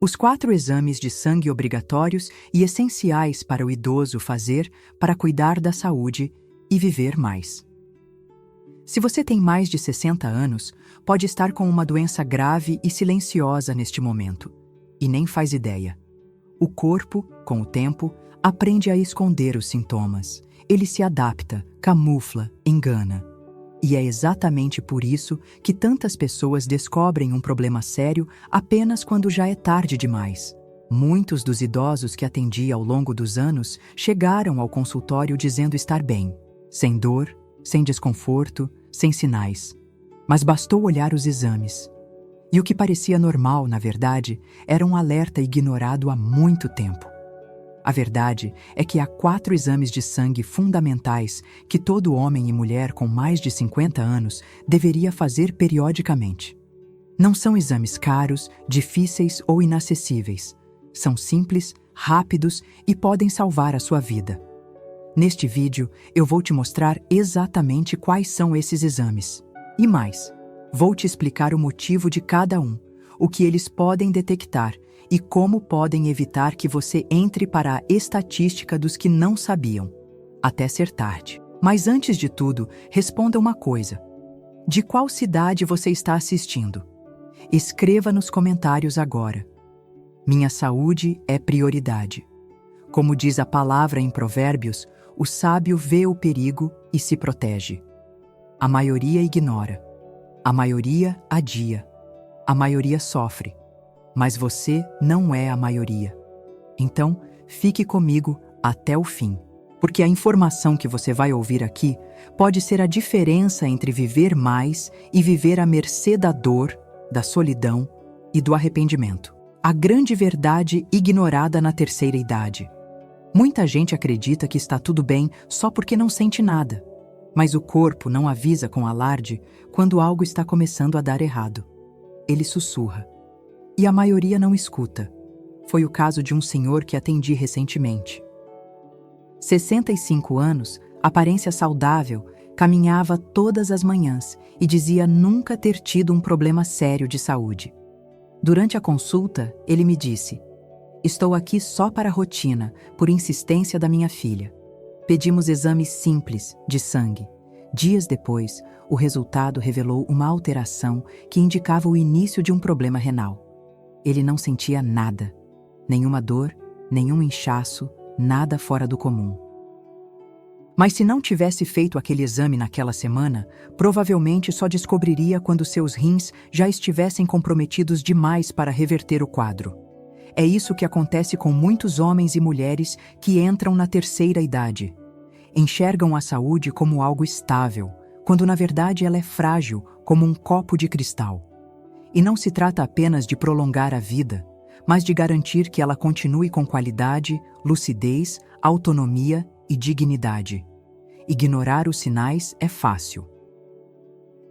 Os 4 exames de sangue obrigatórios e essenciais para o idoso fazer para cuidar da saúde e viver mais. Se você tem mais de 60 anos, pode estar com uma doença grave e silenciosa neste momento, e nem faz ideia. O corpo, com o tempo, aprende a esconder os sintomas. Ele se adapta, camufla, engana. E é exatamente por isso que tantas pessoas descobrem um problema sério apenas quando já é tarde demais. Muitos dos idosos que atendi ao longo dos anos chegaram ao consultório dizendo estar bem, sem dor, sem desconforto, sem sinais. Mas bastou olhar os exames. E o que parecia normal, na verdade, era um alerta ignorado há muito tempo. A verdade é que há 4 exames de sangue fundamentais que todo homem e mulher com mais de 50 anos deveria fazer periodicamente. Não são exames caros, difíceis ou inacessíveis. São simples, rápidos e podem salvar a sua vida. Neste vídeo, eu vou te mostrar exatamente quais são esses exames. E mais, vou te explicar o motivo de cada um, o que eles podem detectar e como podem evitar que você entre para a estatística dos que não sabiam, até ser tarde. Mas antes de tudo, responda uma coisa. De qual cidade você está assistindo? Escreva nos comentários agora. Minha saúde é prioridade. Como diz a palavra em Provérbios, o sábio vê o perigo e se protege. A maioria ignora. A maioria adia. A maioria sofre. Mas você não é a maioria. Então, fique comigo até o fim, porque a informação que você vai ouvir aqui pode ser a diferença entre viver mais e viver à mercê da dor, da solidão e do arrependimento. A grande verdade ignorada na terceira idade. Muita gente acredita que está tudo bem só porque não sente nada, mas o corpo não avisa com alarde quando algo está começando a dar errado. Ele sussurra. E a maioria não escuta. Foi o caso de um senhor que atendi recentemente. 65 anos, aparência saudável, caminhava todas as manhãs e dizia nunca ter tido um problema sério de saúde. Durante a consulta, ele me disse: "Estou aqui só para a rotina, por insistência da minha filha." Pedimos exames simples, de sangue. Dias depois, o resultado revelou uma alteração que indicava o início de um problema renal. Ele não sentia nada, nenhuma dor, nenhum inchaço, nada fora do comum. Mas se não tivesse feito aquele exame naquela semana, provavelmente só descobriria quando seus rins já estivessem comprometidos demais para reverter o quadro. É isso que acontece com muitos homens e mulheres que entram na terceira idade. Enxergam a saúde como algo estável, quando na verdade ela é frágil, como um copo de cristal. E não se trata apenas de prolongar a vida, mas de garantir que ela continue com qualidade, lucidez, autonomia e dignidade. Ignorar os sinais é fácil.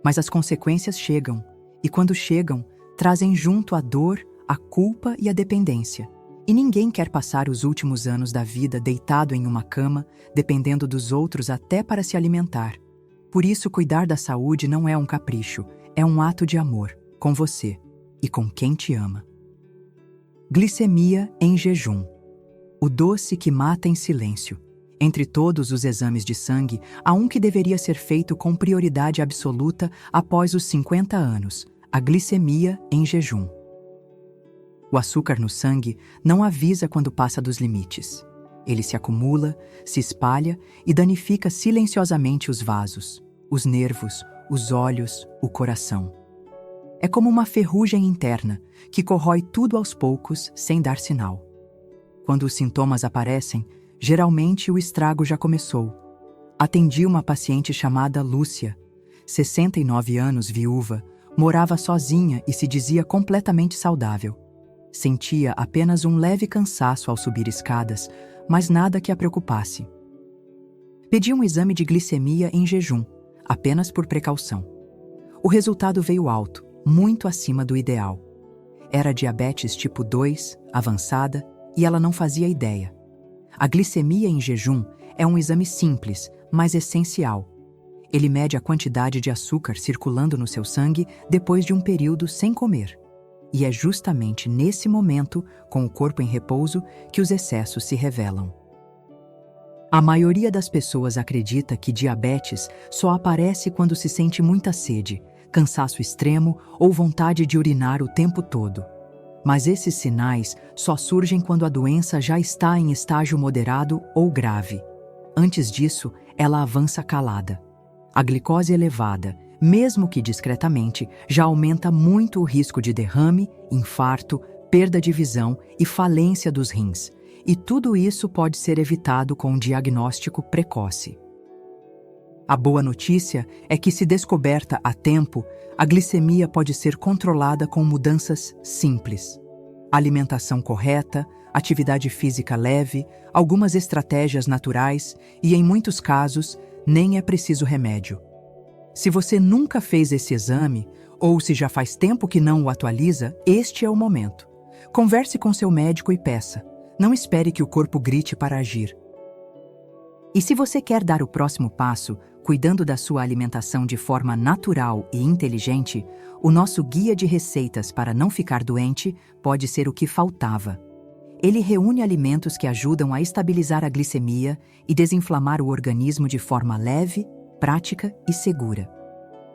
Mas as consequências chegam, e quando chegam, trazem junto a dor, a culpa e a dependência. E ninguém quer passar os últimos anos da vida deitado em uma cama, dependendo dos outros até para se alimentar. Por isso, cuidar da saúde não é um capricho, é um ato de amor, com você e com quem te ama. Glicemia em jejum. O doce que mata em silêncio. Entre todos os exames de sangue, há um que deveria ser feito com prioridade absoluta após os 50 anos, a glicemia em jejum. O açúcar no sangue não avisa quando passa dos limites. Ele se acumula, se espalha e danifica silenciosamente os vasos, os nervos, os olhos, o coração. É como uma ferrugem interna que corrói tudo aos poucos sem dar sinal. Quando os sintomas aparecem, geralmente o estrago já começou. Atendi uma paciente chamada Lúcia, 69 anos, viúva, morava sozinha e se dizia completamente saudável. Sentia apenas um leve cansaço ao subir escadas, mas nada que a preocupasse. Pedi um exame de glicemia em jejum, apenas por precaução. O resultado veio alto, muito acima do ideal. Era diabetes tipo 2, avançada, e ela não fazia ideia. A glicemia em jejum é um exame simples, mas essencial. Ele mede a quantidade de açúcar circulando no seu sangue depois de um período sem comer. E é justamente nesse momento, com o corpo em repouso, que os excessos se revelam. A maioria das pessoas acredita que diabetes só aparece quando se sente muita sede, cansaço extremo ou vontade de urinar o tempo todo. Mas esses sinais só surgem quando a doença já está em estágio moderado ou grave. Antes disso, ela avança calada. A glicose elevada, mesmo que discretamente, já aumenta muito o risco de derrame, infarto, perda de visão e falência dos rins. E tudo isso pode ser evitado com um diagnóstico precoce. A boa notícia é que, se descoberta a tempo, a glicemia pode ser controlada com mudanças simples. Alimentação correta, atividade física leve, algumas estratégias naturais e, em muitos casos, nem é preciso remédio. Se você nunca fez esse exame, ou se já faz tempo que não o atualiza, este é o momento. Converse com seu médico e peça. Não espere que o corpo grite para agir. E se você quer dar o próximo passo, cuidando da sua alimentação de forma natural e inteligente, o nosso guia de receitas para não ficar doente pode ser o que faltava. Ele reúne alimentos que ajudam a estabilizar a glicemia e desinflamar o organismo de forma leve, prática e segura.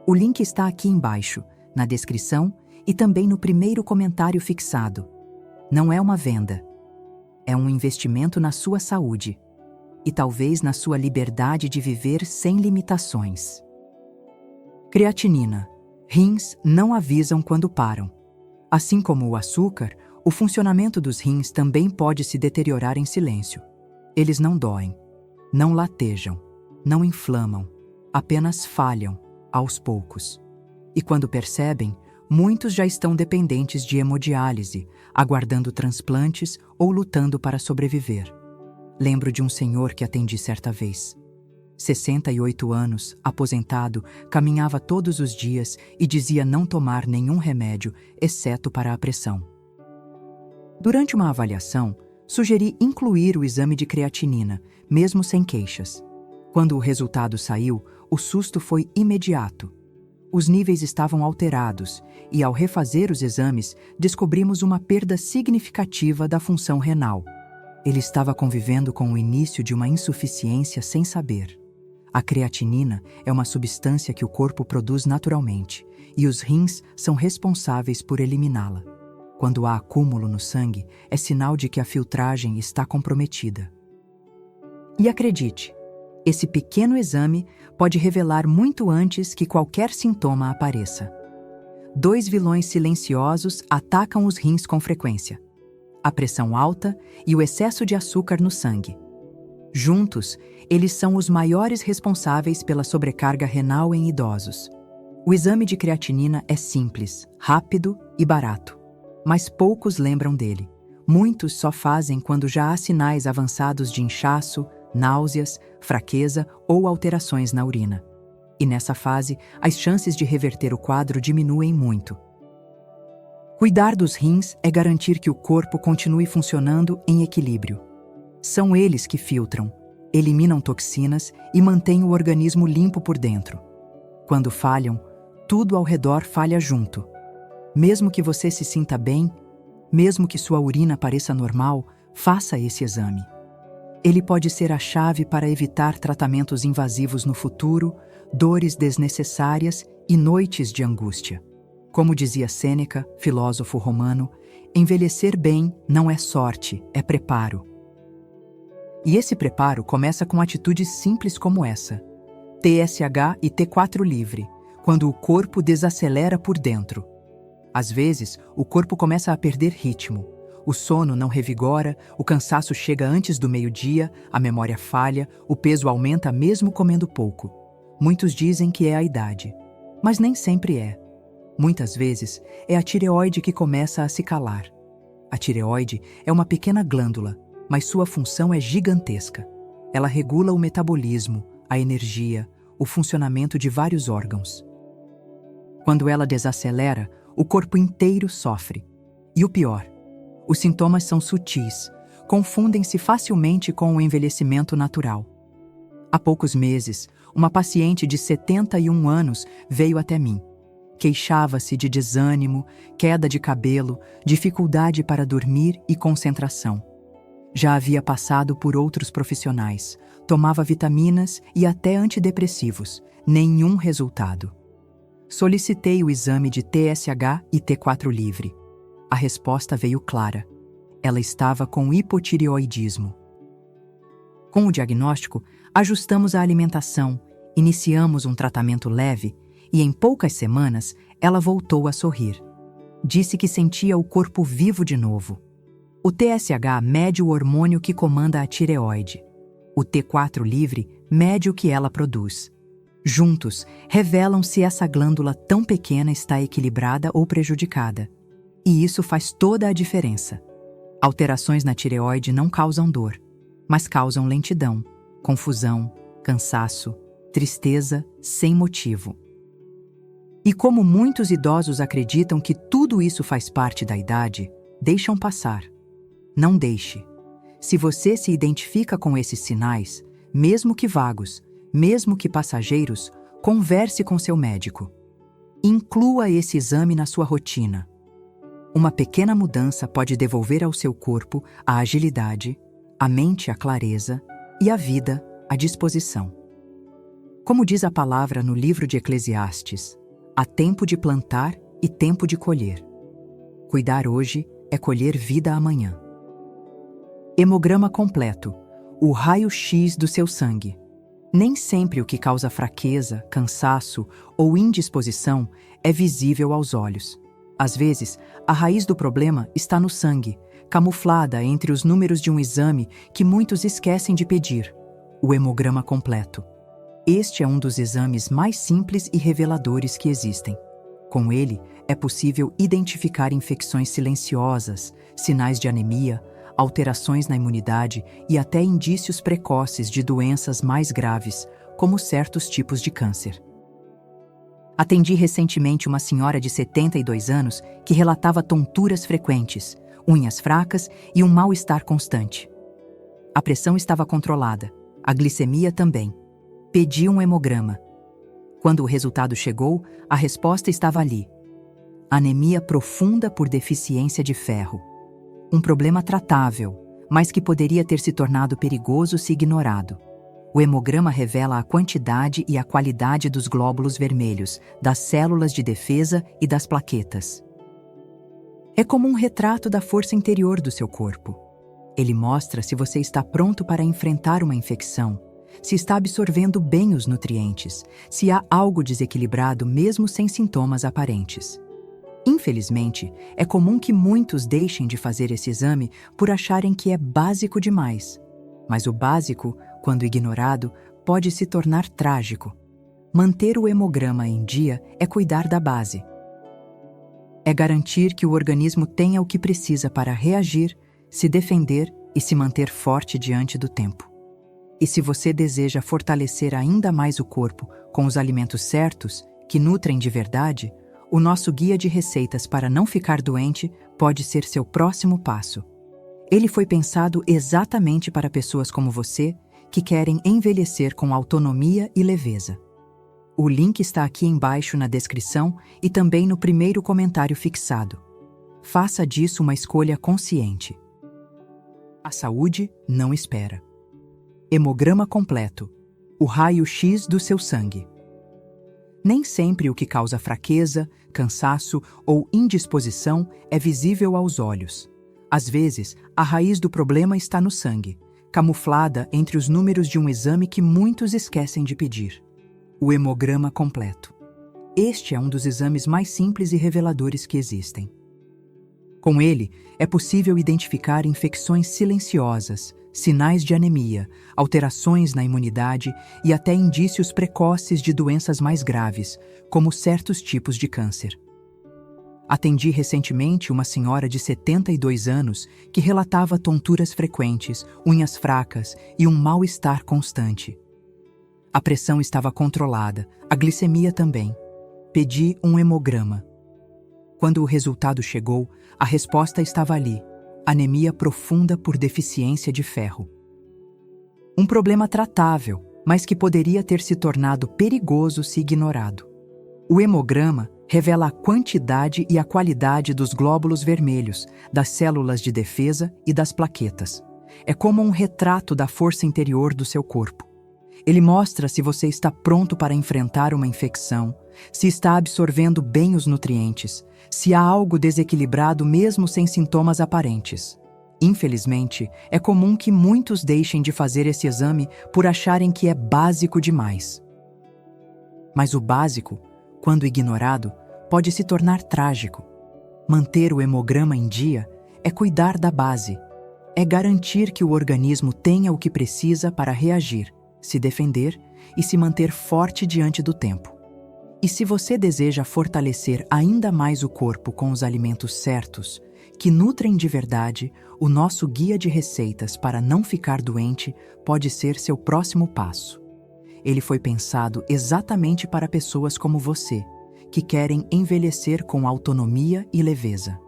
O link está aqui embaixo, na descrição e também no primeiro comentário fixado. Não é uma venda. É um investimento na sua saúde e talvez na sua liberdade de viver sem limitações. Creatinina. Rins não avisam quando param. Assim como o açúcar, o funcionamento dos rins também pode se deteriorar em silêncio. Eles não doem, não latejam, não inflamam, apenas falham, aos poucos. E quando percebem, muitos já estão dependentes de hemodiálise, aguardando transplantes ou lutando para sobreviver. Lembro de um senhor que atendi certa vez. 68 anos, aposentado, caminhava todos os dias e dizia não tomar nenhum remédio, exceto para a pressão. Durante uma avaliação, sugeri incluir o exame de creatinina, mesmo sem queixas. Quando o resultado saiu, o susto foi imediato. Os níveis estavam alterados e, ao refazer os exames, descobrimos uma perda significativa da função renal. Ele estava convivendo com o início de uma insuficiência sem saber. A creatinina é uma substância que o corpo produz naturalmente e os rins são responsáveis por eliminá-la. Quando há acúmulo no sangue, é sinal de que a filtragem está comprometida. E acredite, esse pequeno exame pode revelar muito antes que qualquer sintoma apareça. 2 vilões silenciosos atacam os rins com frequência: a pressão alta e o excesso de açúcar no sangue. Juntos, eles são os maiores responsáveis pela sobrecarga renal em idosos. O exame de creatinina é simples, rápido e barato, mas poucos lembram dele. Muitos só fazem quando já há sinais avançados de inchaço, náuseas, fraqueza ou alterações na urina. E nessa fase, as chances de reverter o quadro diminuem muito. Cuidar dos rins é garantir que o corpo continue funcionando em equilíbrio. São eles que filtram, eliminam toxinas e mantêm o organismo limpo por dentro. Quando falham, tudo ao redor falha junto. Mesmo que você se sinta bem, mesmo que sua urina pareça normal, faça esse exame. Ele pode ser a chave para evitar tratamentos invasivos no futuro, dores desnecessárias e noites de angústia. Como dizia Sêneca, filósofo romano, envelhecer bem não é sorte, é preparo. E esse preparo começa com atitudes simples como essa: TSH e T4 livre, quando o corpo desacelera por dentro. Às vezes, o corpo começa a perder ritmo. O sono não revigora, o cansaço chega antes do meio-dia, a memória falha, o peso aumenta mesmo comendo pouco. Muitos dizem que é a idade, mas nem sempre é. Muitas vezes, é a tireoide que começa a se calar. A tireoide é uma pequena glândula, mas sua função é gigantesca. Ela regula o metabolismo, a energia, o funcionamento de vários órgãos. Quando ela desacelera, o corpo inteiro sofre. E o pior, os sintomas são sutis, confundem-se facilmente com o envelhecimento natural. Há poucos meses, uma paciente de 71 anos veio até mim. Queixava-se de desânimo, queda de cabelo, dificuldade para dormir e concentração. Já havia passado por outros profissionais, tomava vitaminas e até antidepressivos, nenhum resultado. Solicitei o exame de TSH e T4 livre. A resposta veio clara. Ela estava com hipotireoidismo. Com o diagnóstico, ajustamos a alimentação, iniciamos um tratamento leve e em poucas semanas ela voltou a sorrir. Disse que sentia o corpo vivo de novo. O TSH mede o hormônio que comanda a tireoide. O T4 livre mede o que ela produz. Juntos, revelam se essa glândula tão pequena está equilibrada ou prejudicada. E isso faz toda a diferença. Alterações na tireoide não causam dor, mas causam lentidão, confusão, cansaço, tristeza sem motivo. E como muitos idosos acreditam que tudo isso faz parte da idade, deixam passar. Não deixe. Se você se identifica com esses sinais, mesmo que vagos, mesmo que passageiros, converse com seu médico. Inclua esse exame na sua rotina. Uma pequena mudança pode devolver ao seu corpo a agilidade, a mente a clareza e a vida a disposição. Como diz a palavra no livro de Eclesiastes, há tempo de plantar e tempo de colher. Cuidar hoje é colher vida amanhã. Hemograma completo, o raio-x do seu sangue. Nem sempre o que causa fraqueza, cansaço ou indisposição é visível aos olhos. Às vezes, a raiz do problema está no sangue, camuflada entre os números de um exame que muitos esquecem de pedir, o hemograma completo. Este é um dos exames mais simples e reveladores que existem. Com ele, é possível identificar infecções silenciosas, sinais de anemia, alterações na imunidade e até indícios precoces de doenças mais graves, como certos tipos de câncer. Atendi recentemente uma senhora de 72 anos que relatava tonturas frequentes, unhas fracas e um mal-estar constante. A pressão estava controlada, a glicemia também. Pedi um hemograma. Quando o resultado chegou, a resposta estava ali. Anemia profunda por deficiência de ferro. Um problema tratável, mas que poderia ter se tornado perigoso se ignorado. O hemograma revela a quantidade e a qualidade dos glóbulos vermelhos, das células de defesa e das plaquetas. É como um retrato da força interior do seu corpo. Ele mostra se você está pronto para enfrentar uma infecção, se está absorvendo bem os nutrientes, se há algo desequilibrado mesmo sem sintomas aparentes. Infelizmente, é comum que muitos deixem de fazer esse exame por acharem que é básico demais. Mas o básico, quando ignorado, pode se tornar trágico. Manter o hemograma em dia é cuidar da base. É garantir que o organismo tenha o que precisa para reagir, se defender e se manter forte diante do tempo. E se você deseja fortalecer ainda mais o corpo com os alimentos certos, que nutrem de verdade, o nosso guia de receitas para não ficar doente pode ser seu próximo passo. Ele foi pensado exatamente para pessoas como você, que querem envelhecer com autonomia e leveza. O link está aqui embaixo na descrição e também no primeiro comentário fixado. Faça disso uma escolha consciente. A saúde não espera. Hemograma completo, o raio-x do seu sangue. Nem sempre o que causa fraqueza, cansaço ou indisposição é visível aos olhos. Às vezes, a raiz do problema está no sangue, camuflada entre os números de um exame que muitos esquecem de pedir. O hemograma completo. Este é um dos exames mais simples e reveladores que existem. Com ele, é possível identificar infecções silenciosas, sinais de anemia, alterações na imunidade e até indícios precoces de doenças mais graves, como certos tipos de câncer. Atendi recentemente uma senhora de 72 anos que relatava tonturas frequentes, unhas fracas e um mal-estar constante. A pressão estava controlada, a glicemia também. Pedi um hemograma. Quando o resultado chegou, a resposta estava ali. Anemia profunda por deficiência de ferro. Um problema tratável, mas que poderia ter se tornado perigoso se ignorado. O hemograma Revela a quantidade e a qualidade dos glóbulos vermelhos, das células de defesa e das plaquetas. É como um retrato da força interior do seu corpo. Ele mostra se você está pronto para enfrentar uma infecção, se está absorvendo bem os nutrientes, se há algo desequilibrado mesmo sem sintomas aparentes. Infelizmente, é comum que muitos deixem de fazer esse exame por acharem que é básico demais. Mas o básico, quando ignorado, pode se tornar trágico. Manter o hemograma em dia é cuidar da base, é garantir que o organismo tenha o que precisa para reagir, se defender e se manter forte diante do tempo. E se você deseja fortalecer ainda mais o corpo com os alimentos certos, que nutrem de verdade, o nosso guia de receitas para não ficar doente pode ser seu próximo passo. Ele foi pensado exatamente para pessoas como você, que querem envelhecer com autonomia e leveza.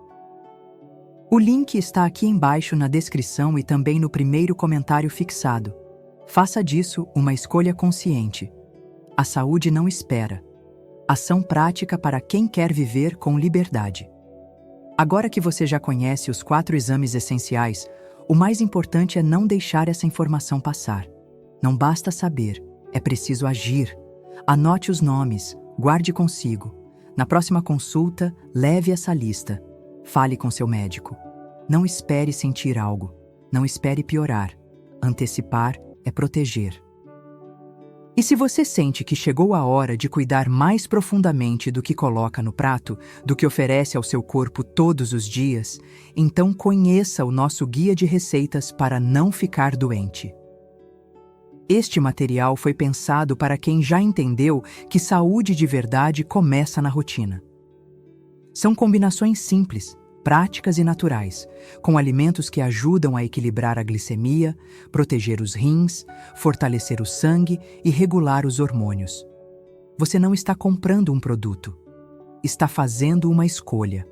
O link está aqui embaixo na descrição e também no primeiro comentário fixado. Faça disso uma escolha consciente. A saúde não espera. Ação prática para quem quer viver com liberdade. Agora que você já conhece os 4 exames essenciais, o mais importante é não deixar essa informação passar. Não basta saber, é preciso agir. Anote os nomes, guarde consigo. Na próxima consulta, leve essa lista. Fale com seu médico. Não espere sentir algo. Não espere piorar. Antecipar é proteger. E se você sente que chegou a hora de cuidar mais profundamente do que coloca no prato, do que oferece ao seu corpo todos os dias, então conheça o nosso guia de receitas para não ficar doente. Este material foi pensado para quem já entendeu que saúde de verdade começa na rotina. São combinações simples, práticas e naturais, com alimentos que ajudam a equilibrar a glicemia, proteger os rins, fortalecer o sangue e regular os hormônios. Você não está comprando um produto, está fazendo uma escolha.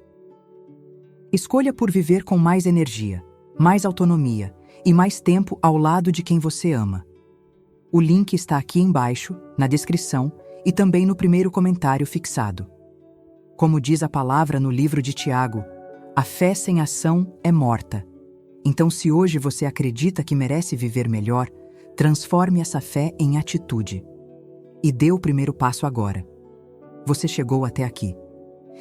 Escolha por viver com mais energia, mais autonomia e mais tempo ao lado de quem você ama. O link está aqui embaixo, na descrição e também no primeiro comentário fixado. Como diz a palavra no livro de Tiago, a fé sem ação é morta. Então, se hoje você acredita que merece viver melhor, transforme essa fé em atitude. E dê o primeiro passo agora. Você chegou até aqui.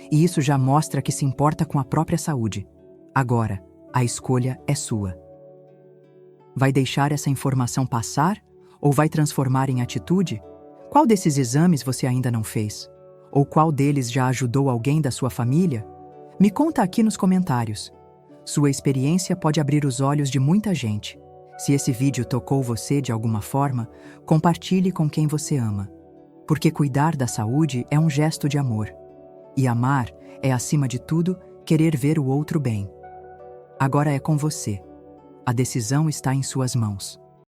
E isso já mostra que se importa com a própria saúde. Agora, a escolha é sua. Vai deixar essa informação passar ou vai transformar em atitude? Qual desses exames você ainda não fez? Ou qual deles já ajudou alguém da sua família? Me conta aqui nos comentários. Sua experiência pode abrir os olhos de muita gente. Se esse vídeo tocou você de alguma forma, compartilhe com quem você ama. Porque cuidar da saúde é um gesto de amor. E amar é, acima de tudo, querer ver o outro bem. Agora é com você. A decisão está em suas mãos.